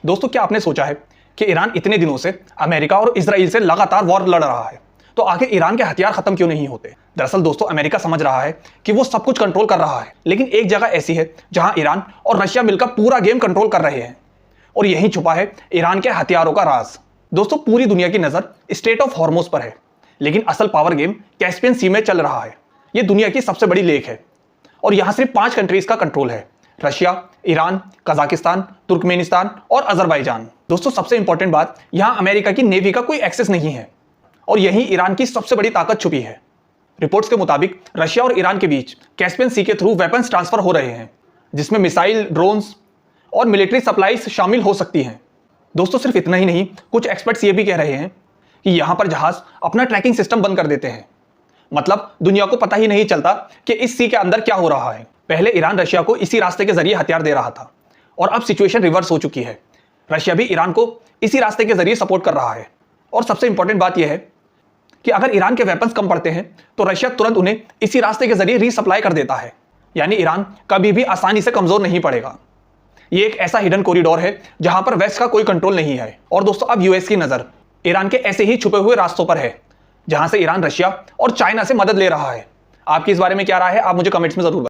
दोस्तों, क्या आपने सोचा है कि ईरान इतने दिनों से अमेरिका और इजराइल से लगातार वॉर लड़ रहा है, तो आखिर ईरान के हथियार खत्म क्यों नहीं होते? दरअसल दोस्तों, अमेरिका समझ रहा है कि वो सब कुछ कंट्रोल कर रहा है, लेकिन एक जगह ऐसी है जहां ईरान और रशिया मिलकर पूरा गेम कंट्रोल कर रहे हैं, और यहीं छुपा है ईरान के हथियारों का राज। दोस्तों, पूरी दुनिया की नजर स्ट्रेट ऑफ हॉर्मुज पर है, लेकिन असल पावर गेम कैस्पियन सी में चल रहा है। यह दुनिया की सबसे बड़ी लेक है और यहां सिर्फ 5 कंट्रीज का कंट्रोल है: रशिया, ईरान, कजाकिस्तान, तुर्कमेनिस्तान और अजरबैजान। दोस्तों, सबसे इंपॉर्टेंट बात, यहां अमेरिका की नेवी का कोई एक्सेस नहीं है और यहीं ईरान की सबसे बड़ी ताकत छुपी है। रिपोर्ट्स के मुताबिक रशिया और ईरान के बीच कैस्पियन सी के थ्रू वेपन्स ट्रांसफर हो रहे हैं, जिसमें मिसाइल, ड्रोन्स और मिलिट्री सप्लाईज शामिल हो सकती हैं। दोस्तों, सिर्फ इतना ही नहीं, कुछ एक्सपर्ट्स ये भी कह रहे हैं कि यहां पर जहाज अपना ट्रैकिंग सिस्टम बंद कर देते हैं। मतलब दुनिया को पता ही नहीं चलता कि इस सी के अंदर क्या हो रहा है। पहले ईरान रशिया को इसी रास्ते के जरिए हथियार दे रहा था और अब सिचुएशन रिवर्स हो चुकी है। रशिया भी ईरान को इसी रास्ते के जरिए सपोर्ट कर रहा है। और सबसे इंपॉर्टेंट बात यह है कि अगर ईरान के वेपन्स कम पड़ते हैं तो रशिया तुरंत उन्हें इसी रास्ते के जरिए रीसप्लाई कर देता है, यानी ईरान कभी भी आसानी से कमजोर नहीं पड़ेगा। ये एक ऐसा हिडन कॉरिडोर है जहां पर वेस्ट का कोई कंट्रोल नहीं है। और दोस्तों, अब यूएस की नजर ईरान के ऐसे ही छुपे हुए रास्तों पर है जहां से ईरान रशिया और चाइना से मदद ले रहा है। आपकी इस बारे में क्या राय है? आप मुझे कमेंट्स में जरूर बताएं।